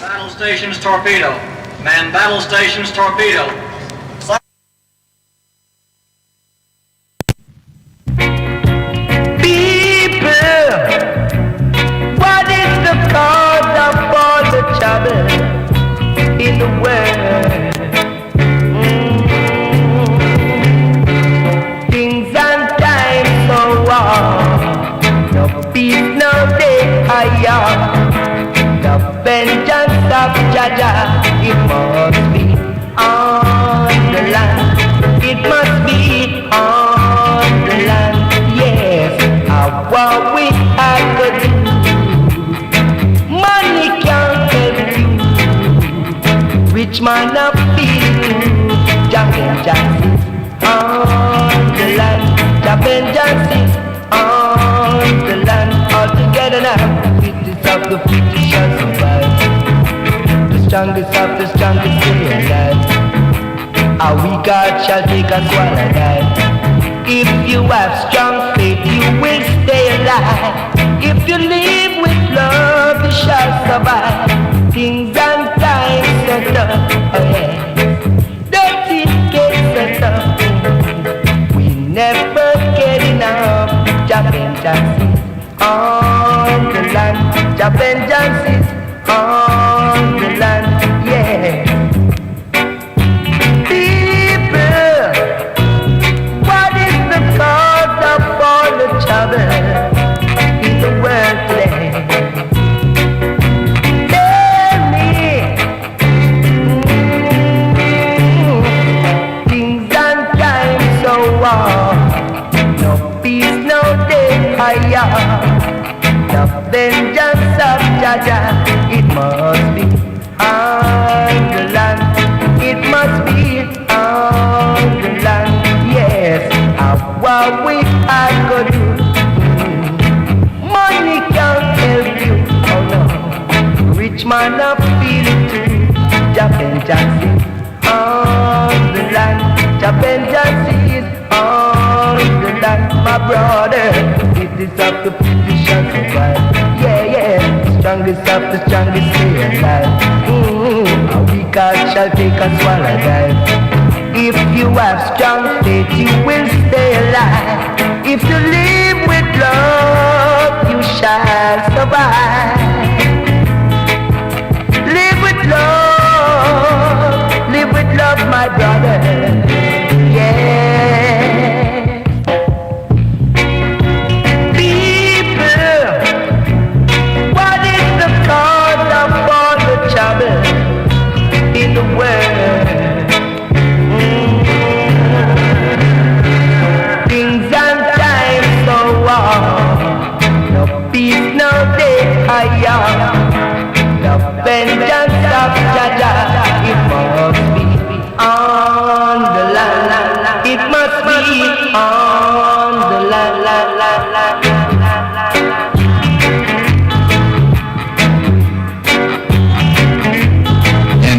Battle stations torpedo. Man, battle stations torpedo. People, what is the cause of all the trouble in the world? Things and times so hard, no peace, no day higher. The vengeance of Jaja, it must be on the land. It must be on the land. Yes, what we have to do. Money can't help you. Rich man up feel Jack and Jackson on the land. The vengeance on the land. All together now. Of the future shall survive. The strongest of the strongest stay alive. Our weak heart shall take us while I die. If you have strong faith, you will stay alive. If you live with love, you shall survive. Things and times so tough, oh yeah. Dirty gets so tough. We never get enough. Vengeance on the land. The vengeance is on the land, yeah. People, what is the cause of all the trouble in the world today? Tell me. Things and times so hard. No peace, no day higher. The vengeance of Jaja, it must be on the land. It must be on the land. Yes, what we have to do. Money can't help you, oh no. Rich man up feel it too. The vengeance is on the land. The vengeance is on the land, my brother. It is up to people shall survive. Yeah, yeah. Strongest of the strongest stay alive. A weak heart shall take us while I die. If you have strong faith, you will stay alive. If you live with love, you shall survive. Live with love, my brother. Yeah. In the world, things and times so hard. No peace, no day higher. The vengeance of Jaja, it must be on the land. It must be on the land.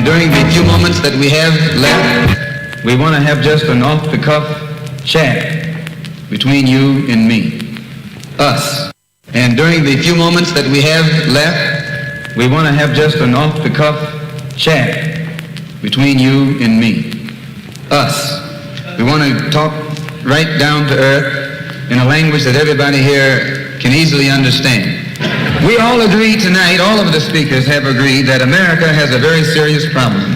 During the few moments that we have left, we want to have just an off-the-cuff chat between you and me, us. And during the few moments that we have left, we want to have just an off-the-cuff chat between you and me, us. We want to talk right down to earth in a language that everybody here can easily understand. We all agree tonight, all of the speakers have agreed that America has a very serious problem.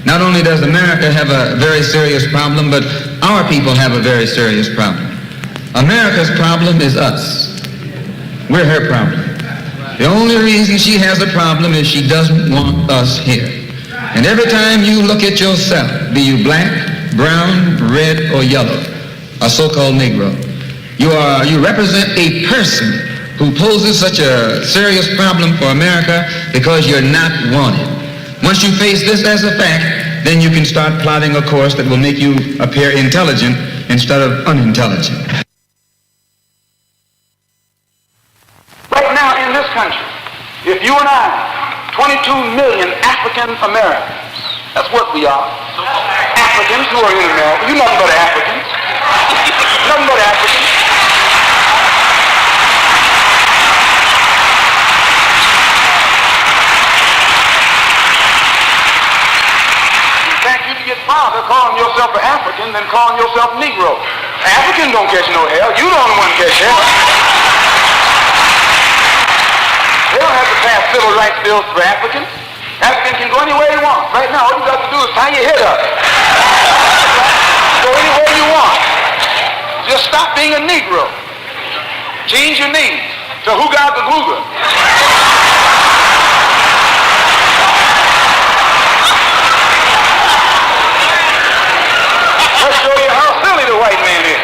Not only does America have a very serious problem, but our people have a very serious problem. America's problem is us. We're her problem. The only reason she has a problem is she doesn't want us here. And every time you look at yourself, be you black, brown, red, or yellow, a so-called Negro, you represent a person who poses such a serious problem for America because you're not wanted. Once you face this as a fact, then you can start plotting a course that will make you appear intelligent instead of unintelligent. Right now in this country, if you and I, 22 million African Americans, that's what we are. Africans who are in America, you're nothing but Africans. Nothing but Africans. yourself an African than calling yourself Negro. African don't catch no hell. You the only one catch hell. They don't have to pass civil rights bills for Africans. African can go anywhere he wants. Right now, all you got to do is tie your head up. Go anywhere you want. Just stop being a Negro. Change your name to Hooga the Glooga. Let's show you how silly the white man is.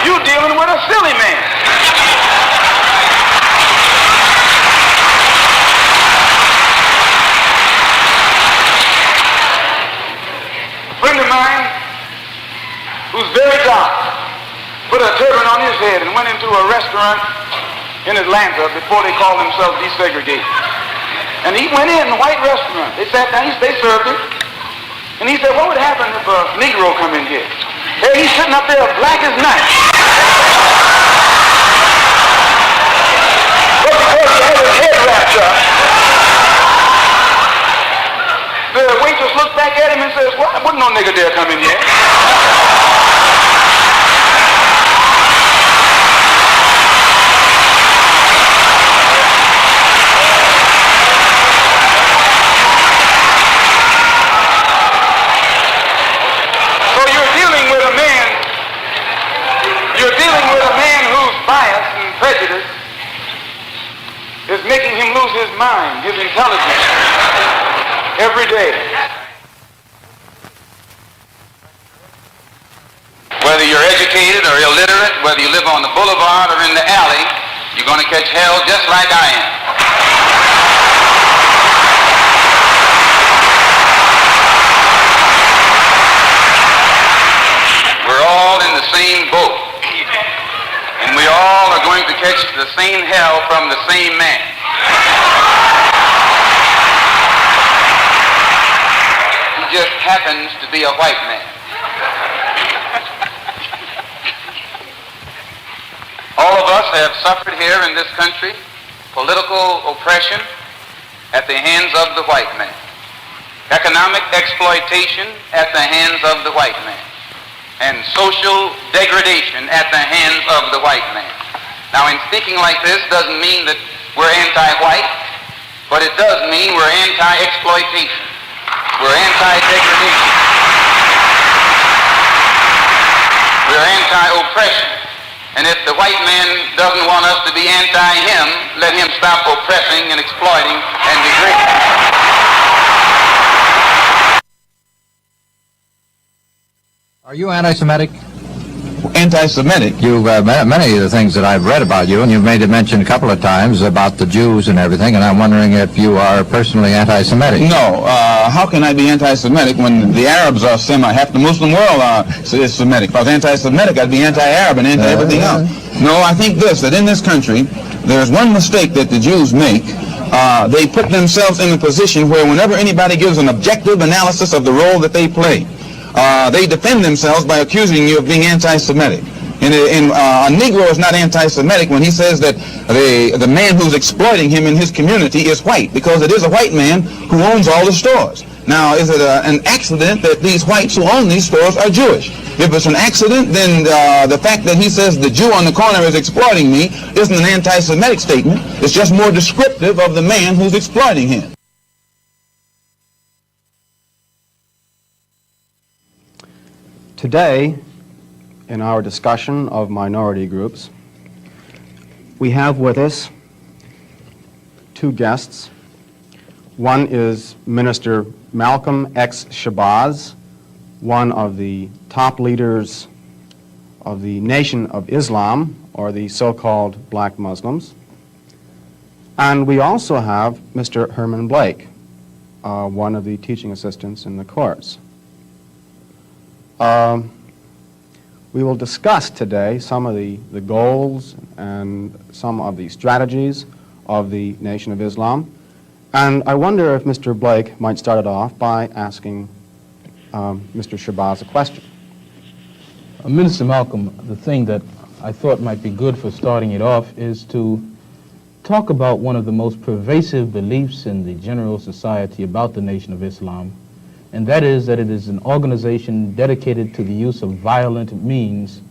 You dealing with a silly man. A friend of mine who's very dark put a turban on his head and went into a restaurant in Atlanta before they called themselves desegregated. And he went in a white restaurant. They sat down, they served him. And he said, what would happen if a Negro come in here? Hey, he's sitting up there black as night. But because he had his head wrapped up, the waitress looked back at him and says, well, wouldn't no nigger dare come in here. Prejudice is making him lose his mind, his intelligence, every day. Whether you're educated or illiterate, whether you live on the boulevard or in the alley, you're going to catch hell just like I am. We're all in the same boat. And we all are going to catch the same hell from the same man. He just happens to be a white man. All of us have suffered here in this country political oppression at the hands of the white man, economic exploitation at the hands of the white man, and social degradation at the hands of the white man. Now, in speaking like this doesn't mean that we're anti-white, but it does mean we're anti-exploitation. We're anti-degradation. We're anti-oppression. And if the white man doesn't want us to be anti-him, let him stop oppressing and exploiting and degrading. Are you anti-Semitic? Anti-Semitic? Many of the things that I've read about you, and you've made it mention a couple of times about the Jews and everything, and I'm wondering if you are personally anti-Semitic. No. How can I be anti-Semitic when the Arabs are half the Muslim world is Semitic? If I was anti-Semitic, I'd be anti-Arab and anti-everything else. No, I think that in this country, there's one mistake that the Jews make. They put themselves in a position where whenever anybody gives an objective analysis of the role that they play, they defend themselves by accusing you of being anti-Semitic. And a Negro is not anti-Semitic when he says that the man who's exploiting him in his community is white, because it is a white man who owns all the stores. Now, is it an accident that these whites who own these stores are Jewish? If it's an accident, then the fact that he says the Jew on the corner is exploiting me isn't an anti-Semitic statement. It's just more descriptive of the man who's exploiting him. Today, in our discussion of minority groups, we have with us two guests. One is Minister Malcolm X. Shabazz, one of the top leaders of the Nation of Islam, or the so-called black Muslims. And we also have Mr. Herman Blake, one of the teaching assistants in the course. We will discuss today some of the goals and some of the strategies of the Nation of Islam. And I wonder if Mr. Blake might start it off by asking Mr. Shabazz a question. Minister Malcolm, the thing that I thought might be good for starting it off is to talk about one of the most pervasive beliefs in the general society about the Nation of Islam, and that is that it is an organization dedicated to the use of violent means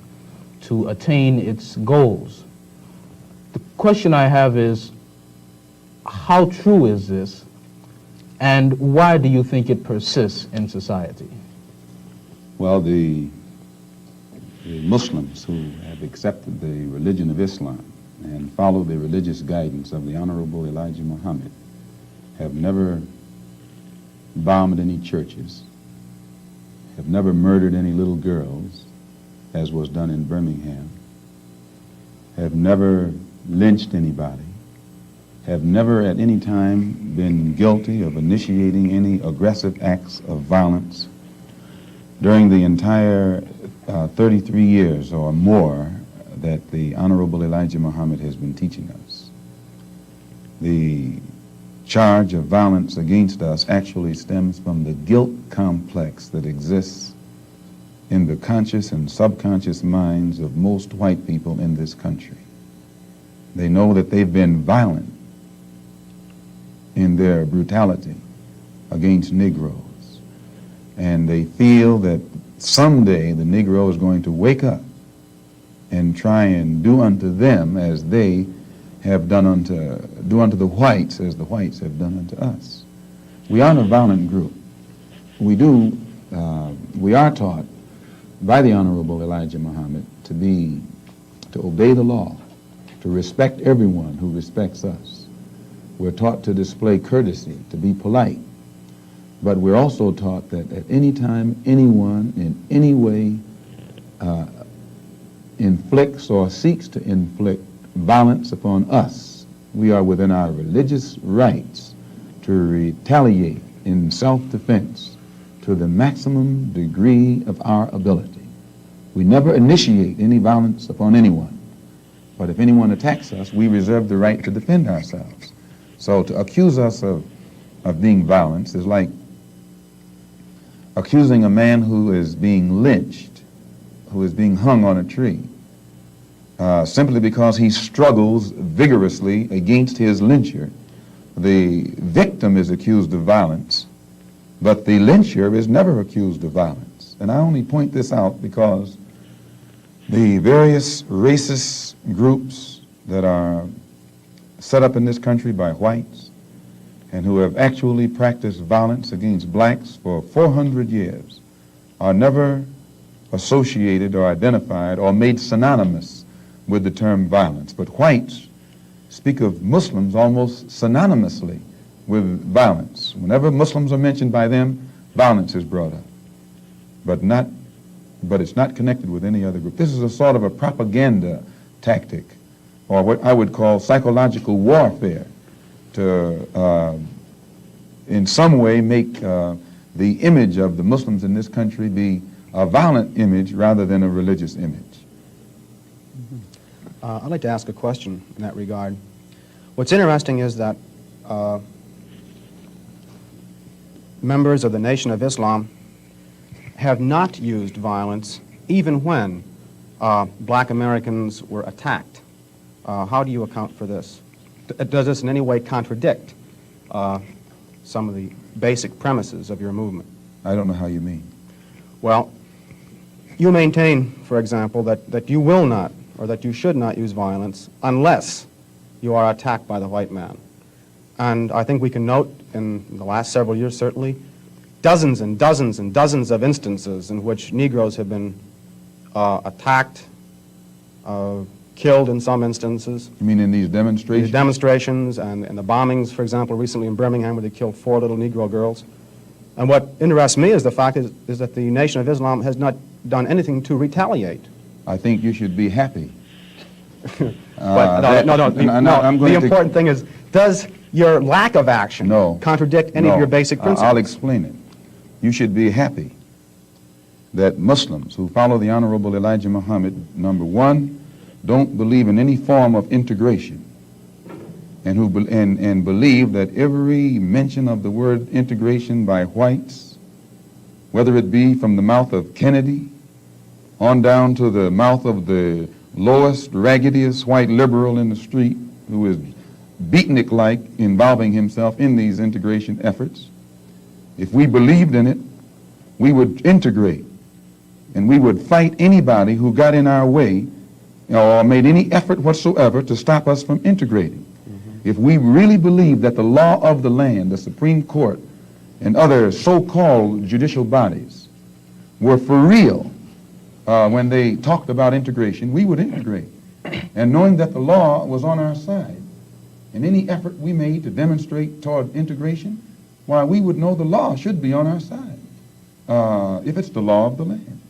to attain its goals. The question I have is, how true is this, and why do you think it persists in society? Well, the Muslims who have accepted the religion of Islam and follow the religious guidance of the Honorable Elijah Muhammad have never bombed any churches, have never murdered any little girls, as was done in Birmingham, have never lynched anybody, have never at any time been guilty of initiating any aggressive acts of violence during the entire 33 years or more that the Honorable Elijah Muhammad has been teaching us. The charge of violence against us actually stems from the guilt complex that exists in the conscious and subconscious minds of most white people in this country. They know that they've been violent in their brutality against Negroes, and they feel that someday the Negro is going to wake up and try and do unto them as they have do unto the whites as the whites have done unto us. We aren't a violent group. We are taught by the Honorable Elijah Muhammad to obey the law, to respect everyone who respects us. We're taught to display courtesy, to be polite. But we're also taught that at any time anyone in any way inflicts or seeks to inflict violence upon us, we are within our religious rights to retaliate in self-defense to the maximum degree of our ability. We never initiate any violence upon anyone, but if anyone attacks us, we reserve the right to defend ourselves. So to accuse us of being violent is like accusing a man who is being lynched, who is being hung on a tree, simply because he struggles vigorously against his lyncher. The victim is accused of violence, but the lyncher is never accused of violence. And I only point this out because the various racist groups that are set up in this country by whites and who have actually practiced violence against blacks for 400 years are never associated or identified or made synonymous with the term violence. But whites speak of Muslims almost synonymously with violence. Whenever Muslims are mentioned by them, violence is brought up, but it's not connected with any other group. This is a sort of a propaganda tactic, or what I would call psychological warfare, to in some way make the image of the Muslims in this country be a violent image rather than a religious image. I'd like to ask a question in that regard. What's interesting is that members of the Nation of Islam have not used violence even when black Americans were attacked. How do you account for this? Does this in any way contradict some of the basic premises of your movement? I don't know how you mean. Well, you maintain, for example, that you will not or that you should not use violence unless you are attacked by the white man. And I think we can note in the last several years, certainly, dozens and dozens and dozens of instances in which Negroes have been attacked, killed in some instances. You mean in these demonstrations? These demonstrations and the bombings, for example, recently in Birmingham where they killed 4 little Negro girls. And what interests me is the fact is that the Nation of Islam has not done anything to retaliate. I think you should be happy. But the important thing is, does your lack of action contradict any of your basic principles? I'll explain it. You should be happy that Muslims who follow the Honorable Elijah Muhammad, number one, don't believe in any form of integration, and believe that every mention of the word integration by whites, whether it be from the mouth of Kennedy on down to the mouth of the lowest, raggediest white liberal in the street who is beatnik-like involving himself in these integration efforts, if we believed in it, we would integrate, and we would fight anybody who got in our way or made any effort whatsoever to stop us from integrating. If we really believed that the law of the land, the Supreme Court, and other so-called judicial bodies were for real when they talked about integration, we would integrate. And knowing that the law was on our side, and any effort we made to demonstrate toward integration, why, we would know the law should be on our side, if it's the law of the land.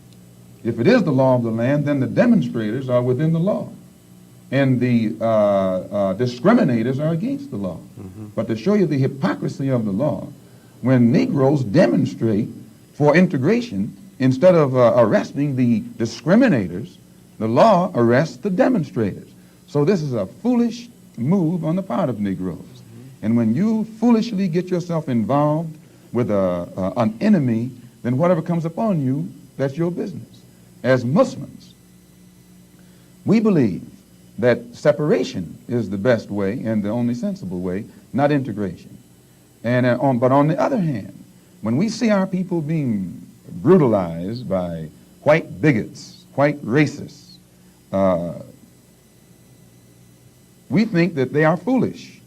If it is the law of the land, then the demonstrators are within the law, and the discriminators are against the law. But to show you the hypocrisy of the law, when Negroes demonstrate for integration, instead of arresting the discriminators, the law arrests the demonstrators. So this is a foolish move on the part of Negroes. And when you foolishly get yourself involved with an enemy, then whatever comes upon you, that's your business. As Muslims, we believe that separation is the best way and the only sensible way, not integration. And but on the other hand, when we see our people being brutalized by white bigots, white racists, we think that they are foolish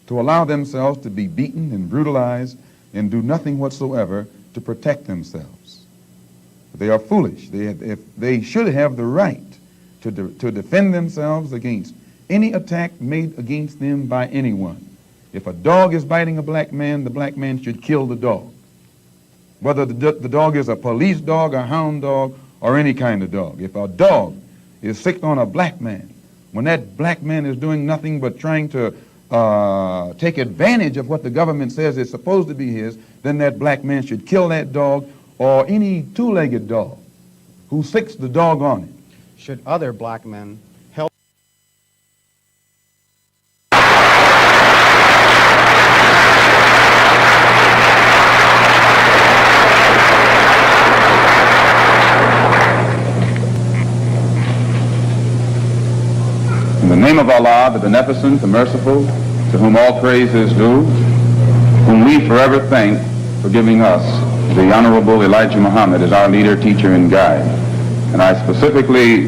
to allow themselves to be beaten and brutalized and do nothing whatsoever to protect themselves. They are foolish. They should have the right to defend themselves against any attack made against them by anyone. If a dog is biting a black man, the black man should kill the dog. Whether the dog is a police dog, a hound dog, or any kind of dog. If a dog is sick on a black man, when that black man is doing nothing but trying to take advantage of what the government says is supposed to be his, then that black man should kill that dog or any two-legged dog who sicks the dog on it. Should other black men help? In the name of Allah, the Beneficent, the Merciful, to whom all praise is due, whom we forever thank for giving us the Honorable Elijah Muhammad as our leader, teacher, and guide. And I specifically,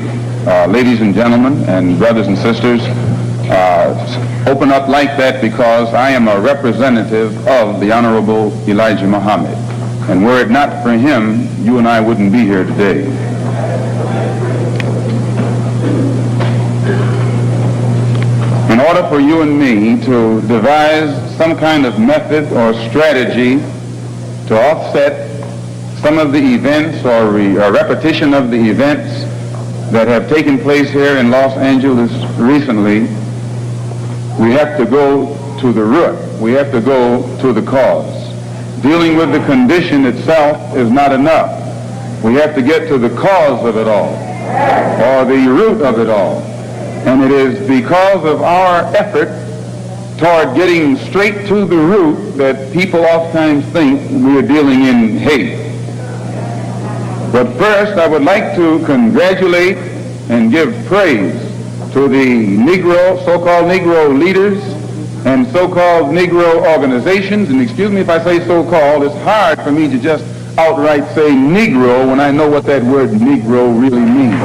ladies and gentlemen, and brothers and sisters, open up like that because I am a representative of the Honorable Elijah Muhammad. And were it not for him, you and I wouldn't be here today. In order for you and me to devise some kind of method or strategy to offset some of the events or repetition of the events that have taken place here in Los Angeles recently, we have to go to the root. We have to go to the cause. Dealing with the condition itself is not enough. We have to get to the cause of it all, or the root of it all. And it is because of our effort toward getting straight to the root that people oftentimes think we are dealing in hate. But first, I would like to congratulate and give praise to the Negro, so-called Negro leaders and so-called Negro organizations. And excuse me if I say so-called, it's hard for me to just outright say Negro when I know what that word Negro really means.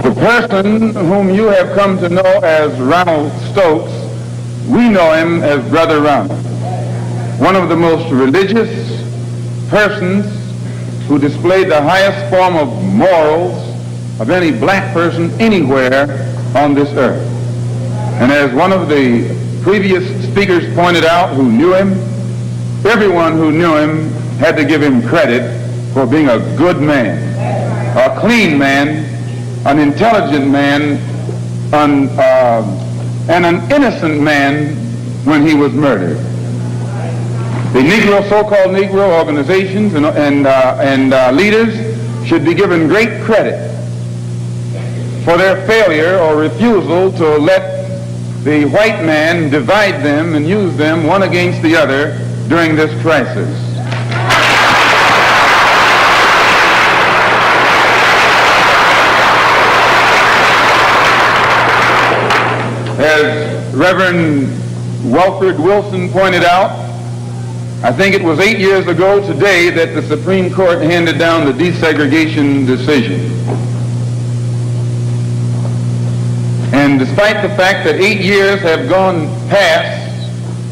The person whom you have come to know as Ronald Stokes, we know him as Brother Ronald. One of the most religious persons who displayed the highest form of morals of any black person anywhere on this earth. And as one of the previous speakers pointed out who knew him, everyone who knew him had to give him credit for being a good man, a clean man, an intelligent man, and an innocent man when he was murdered. The Negro, so-called Negro organizations and leaders should be given great credit for their failure or refusal to let the white man divide them and use them one against the other during this crisis. As Reverend Wilfred Wilson pointed out, I think it was 8 years ago today that the Supreme Court handed down the desegregation decision. And despite the fact that 8 years have gone past,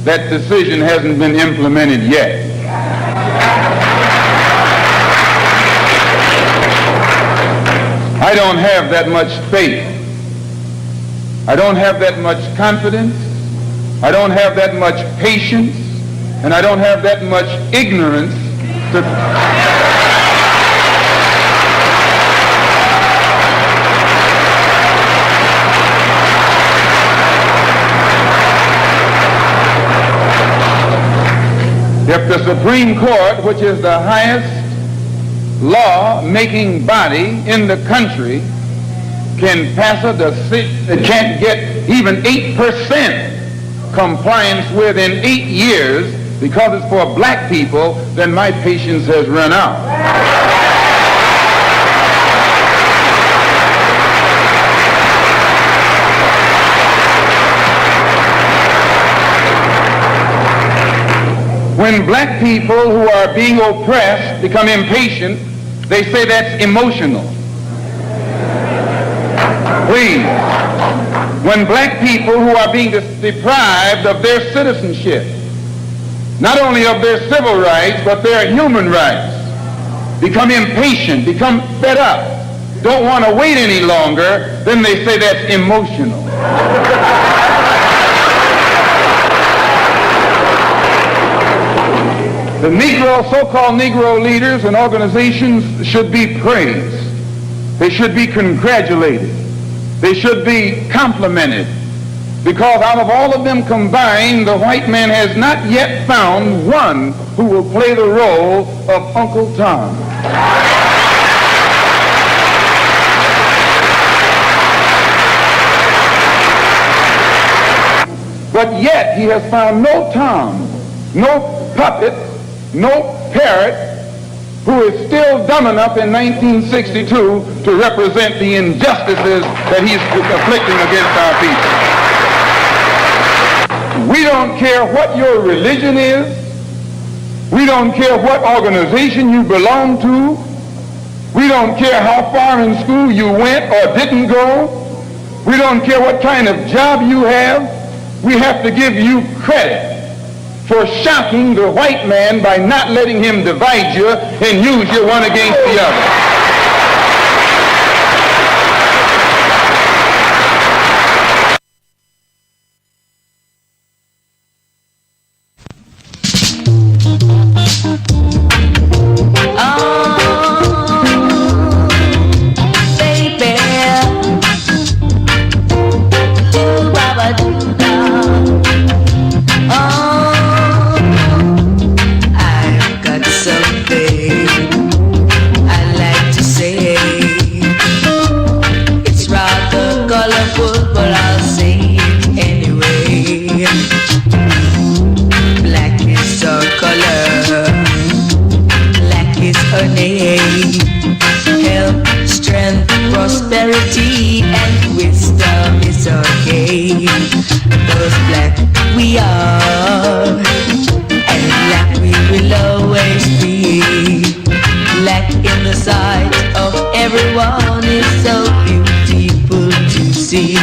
that decision hasn't been implemented yet. I don't have that much faith. I don't have that much confidence. I don't have that much patience. And I don't have that much ignorance to... If the Supreme Court, which is the highest law-making body in the country, can pass a decision that can't get even 8% compliance within 8 years because it's for black people, then my patience has run out. When black people who are being oppressed become impatient, they say that's emotional. Please. When black people who are being deprived of their citizenship, not only of their civil rights, but their human rights, become impatient, become fed up, don't want to wait any longer, then they say that's emotional. The Negro, so-called Negro leaders and organizations should be praised. They should be congratulated. They should be complimented. Because out of all of them combined, the white man has not yet found one who will play the role of Uncle Tom. But yet he has found no Tom, no puppet, no parrot who is still dumb enough in 1962 to represent the injustices that he's afflicting against our people. We don't care what your religion is. We don't care what organization you belong to. We don't care how far in school you went or didn't go. We don't care what kind of job you have. We have to give you credit for shocking the white man by not letting him divide you and use you one against the other. Prosperity and wisdom is our game. Cause black we are, and black we will always be. Black in the sight of everyone is so beautiful to see.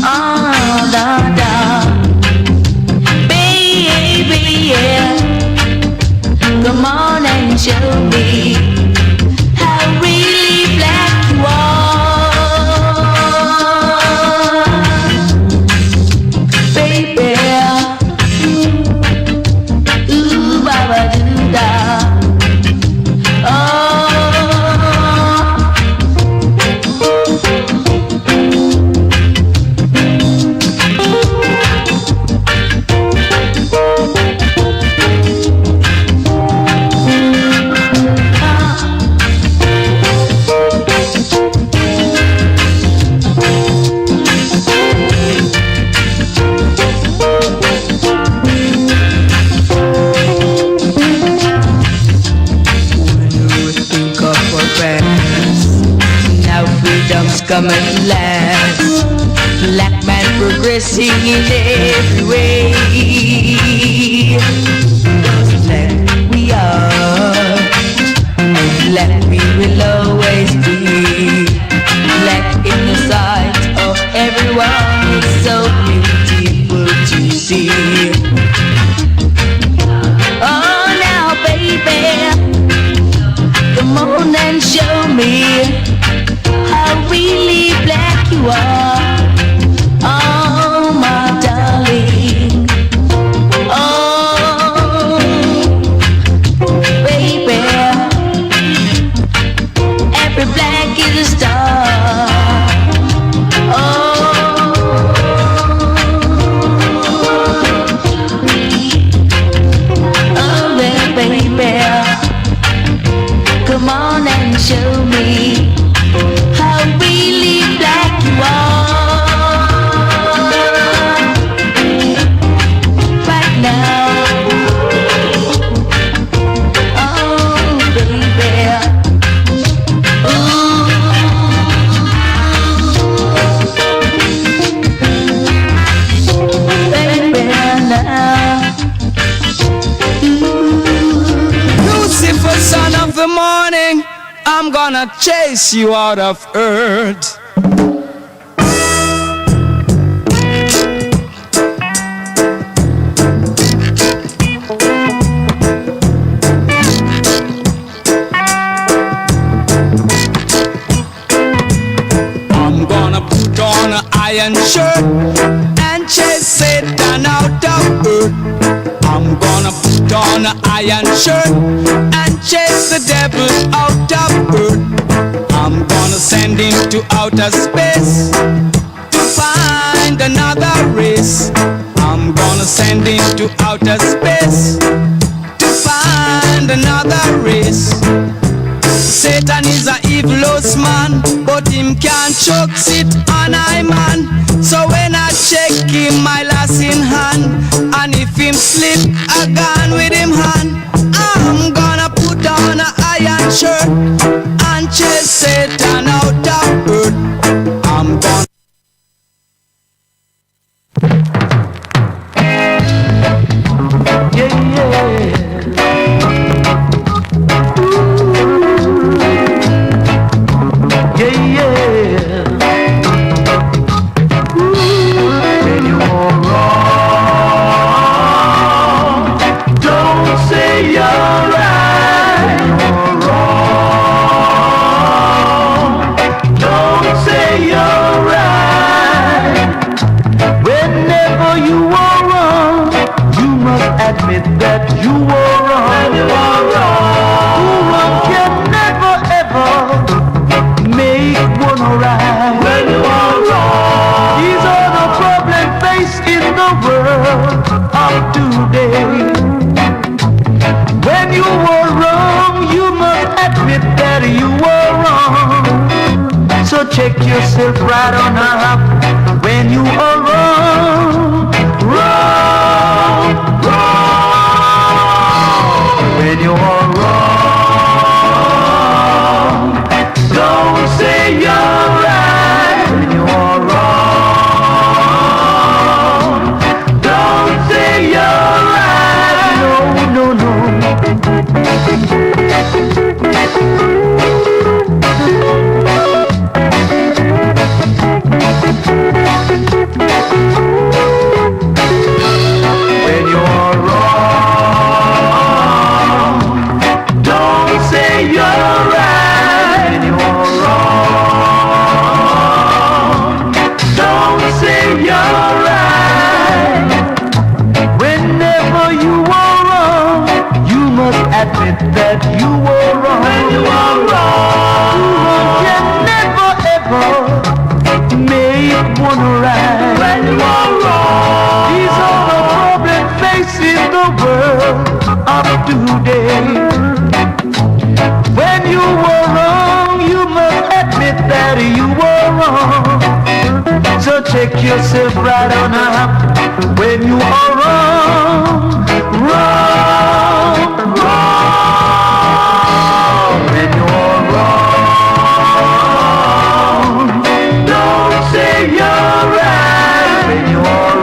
Ah, da da, baby, yeah. Come on and show me really black you are, baby. Ooh, baba doo da. Oh, singing every way. 'Cause black we are, black we will always be. Black in the sight of everyone is so beautiful to see. Oh now baby, come on and show me how really black you are. Oh my darling, oh baby, every black is a star. Come on and show me how really black you are right now. Oh baby, ooh, baby now. Lucifer, son of the morning, I'm gonna chase you out of earth. I'm gonna put on an iron shirt and chase Satan out of earth. I'm gonna put on an iron shirt and chase the devil out of earth. I'm gonna send him to outer space to find another race. I'm gonna send him to outer space to find another race. Satan is a evilous man, but him can't choke sit on I man. So when I check him, my lass in hand, and if him slip a gun with him hand, I'm gonna put on an iron shirt and chase Satan out of earth. I'm gonna that you were wrong. When you are wrong, wrong can never ever make one right. When you are wrong, these are the problems faced in the world of today. When you were wrong, you must admit that you were wrong. So check yourself right on up when you are wrong. Wrong, wrong. When you are wrong, don't say you're right. When you are wrong, don't say you're right. No, no, no. When you're wrong, don't say you're right. When you're wrong, don't say you're right. Whenever you are wrong, you must admit that you were wrong. When you are wrong, you can never ever make one right. When you are wrong, these are the problems facing the world of today. When you were wrong, you must admit that you were wrong. So check yourself right on up when you are wrong. Wrong, wrong. When you are wrong, don't say you're right. When you are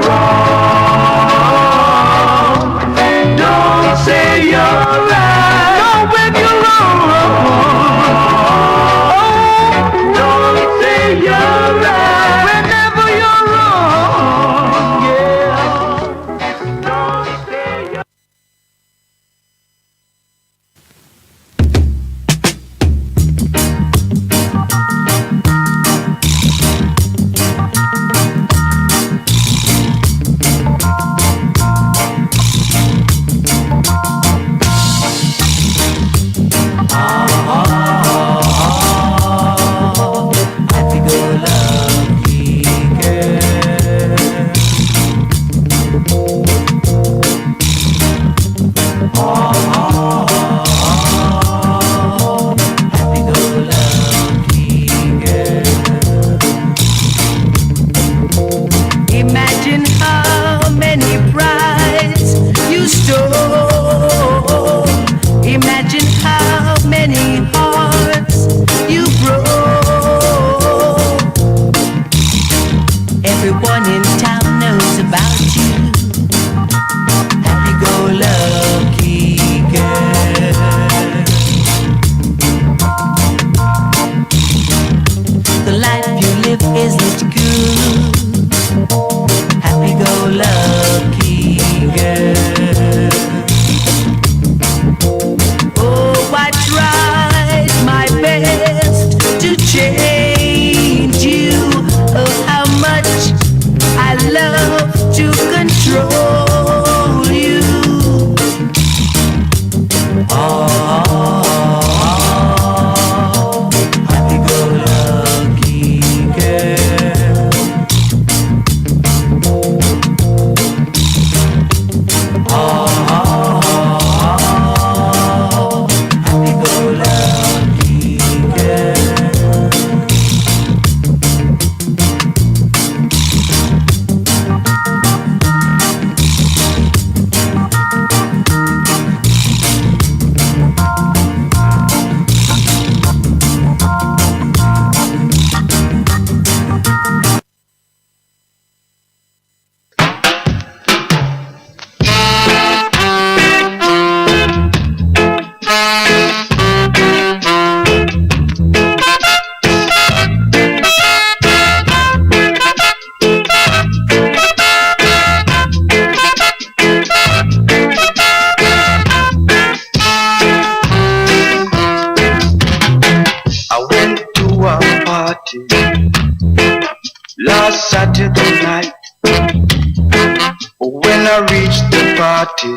I reached the party,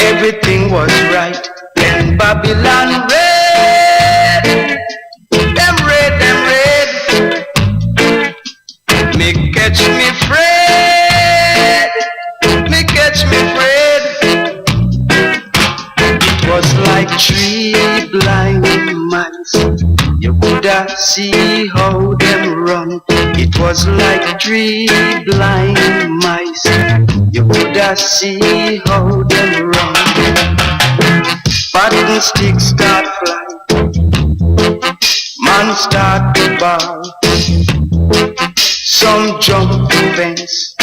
everything was right. Then Babylon red, them red, me catch me Fred, me catch me Fred. It was like 3 blind mice, you coulda see how them run. It was like 3 blind mice, you coulda see how them run. Button sticks start fly, man start to ball. Some jump the fence,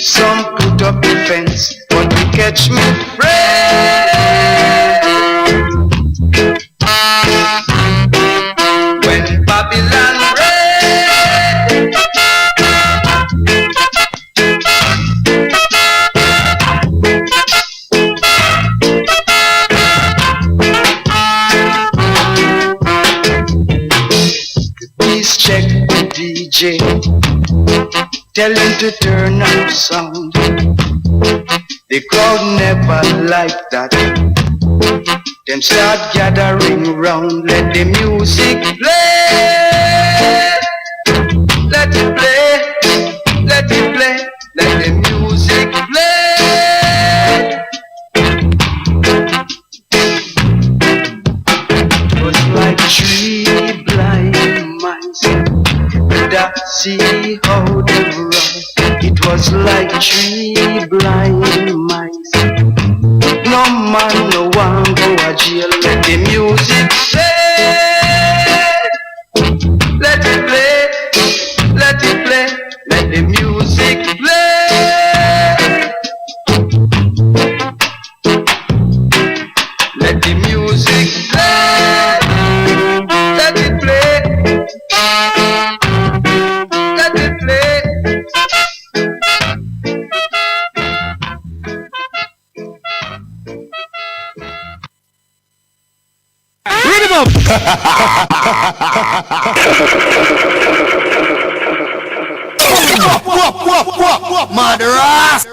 some put up the fence, but we catch me Fred. When Babylon red, please check the DJ, tell him to turn up sound. The crowd never like that. Them start gathering round, let the music play. Let it play, let it play, let the music play. It was like 3 blind mice, could I see how they run. It was like 3 blind mice. No man, no one go a jail. Let the music play. Let it play. Let it play. Let the music play. Let the music play. Let it play. Let it play. Read him up! Murderers!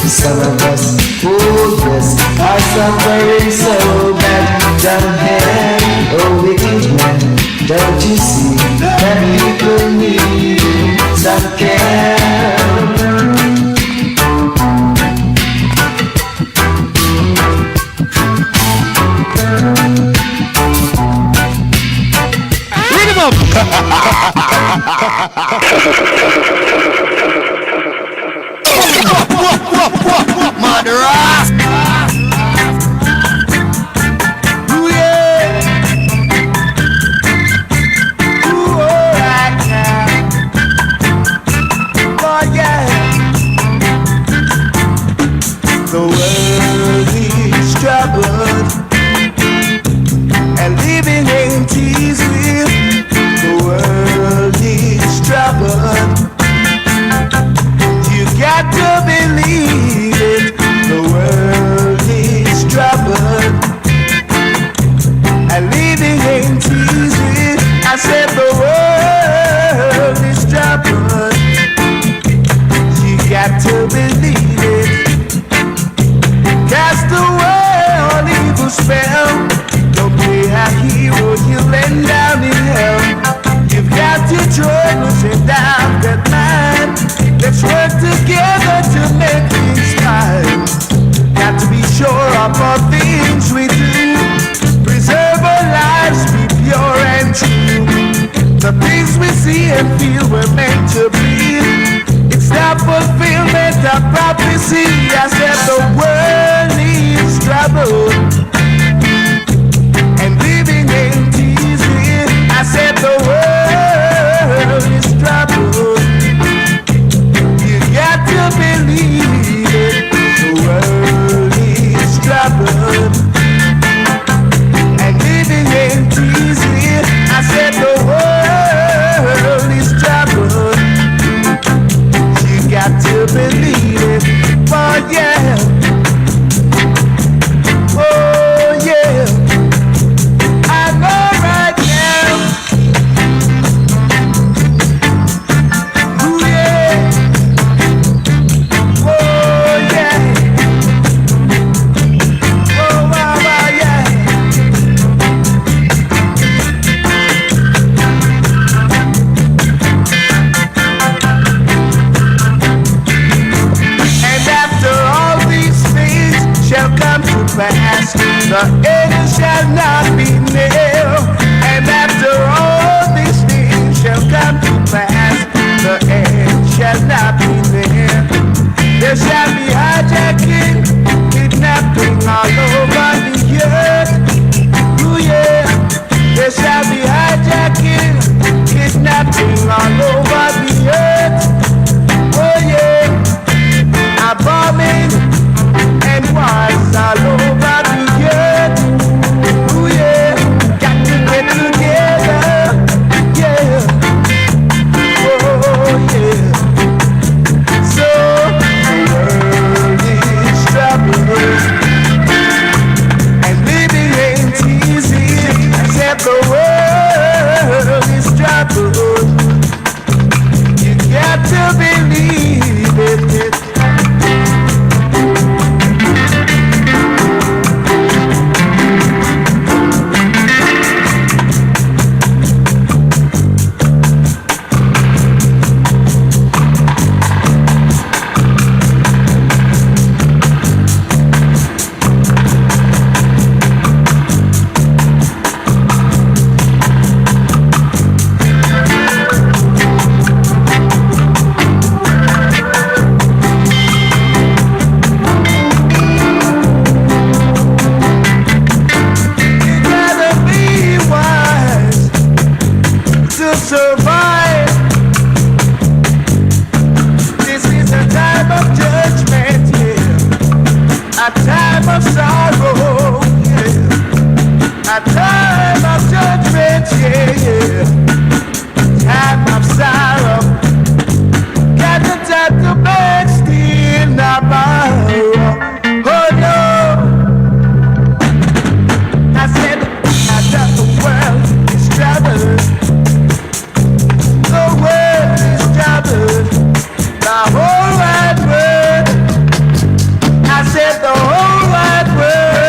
Some of us, oh yes, are suffering so bad down here. Oh wicked man, don't you see that people need some care? Read him up! Murderers! Ooh yeah! Ooh alright now! Oh yeah! The world is troubled and living ain't easy. The world is troubled. You got to believe it. The your troubles and doubt that mind. Let's work together to make things fine. Got to be sure of all things we do. Preserve our lives, be pure and true. The things we see and feel we're meant to be. It's the fulfillment of prophecy. I said the world needs trouble, and living ain't easy. I said the world is trouble. You got to believe it. The world is trouble, and living ain't easy. I said the world is trouble. You got to believe it. Oh yeah. Oh yeah. I know right now. Ooh yeah. Oh yeah. Oh wow, wow, yeah. And after all these things shall come to pass, the end shall not be nailed. And after all these things shall come to pass, the end shall not be nailed. There shall be hijacking, kidnapping all over the earth. Ooh yeah. There shall be hijacking, kidnapping all over the earth. Oh yeah. A bombing and wars all over the earth. Ooh yeah. Got to get together. Yeah. Oh yeah. So the world is troubled, and living ain't easy. Except the world is troubled. You got to believe it. Survive. This is a time of judgment, yeah. A time of sorrow, yeah. A time of judgment, yeah, yeah. Time of sorrow. Got the time to beg still not borrow. Oh no. I said I thought the world is troubled. The world is troubled, the whole wide world. I said the whole wide world.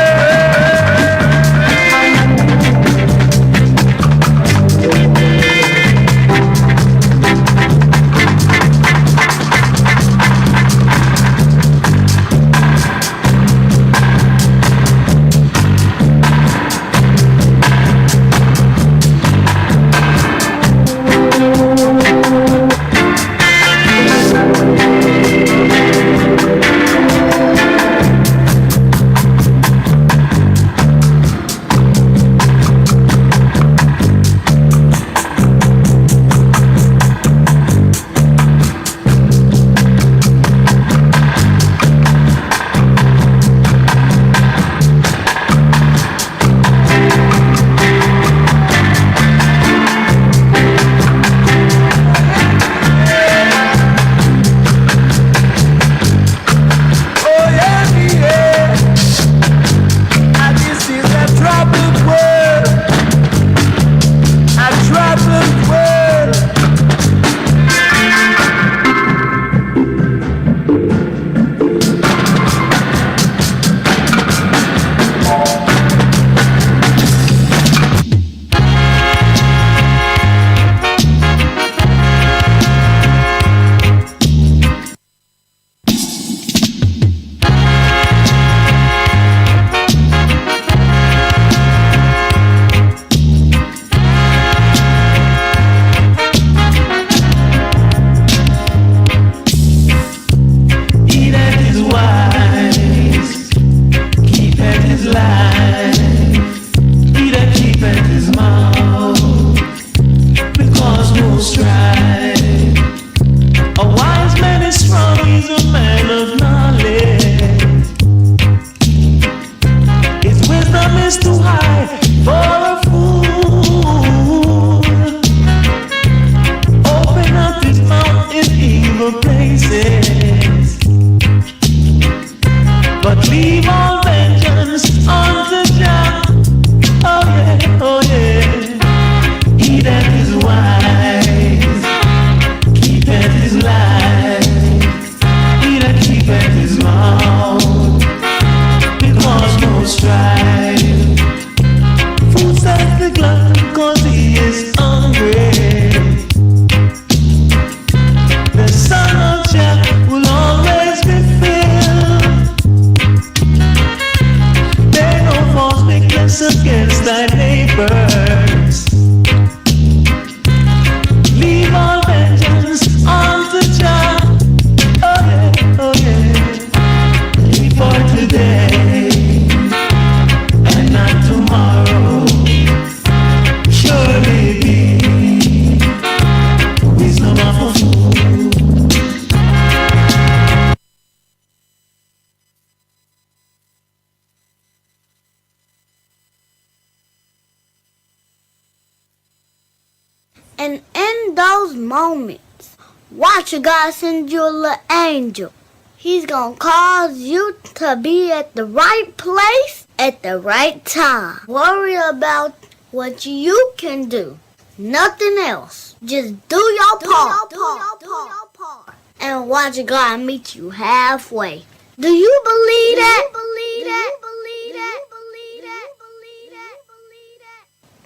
those moments, watch God send you a little angel. He's gonna cause you to be at the right place at the right time. Worry about what you can do. Nothing else. Just do your part. And watch God meet you halfway. Do you believe that?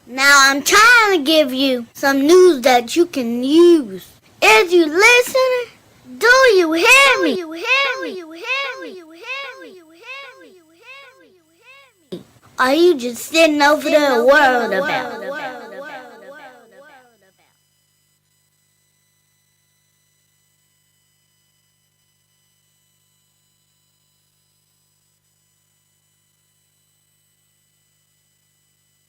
Now I'm trying to give you some news that you can use. Is you listening? Do you hear me? Are you just sitting over there worried about it?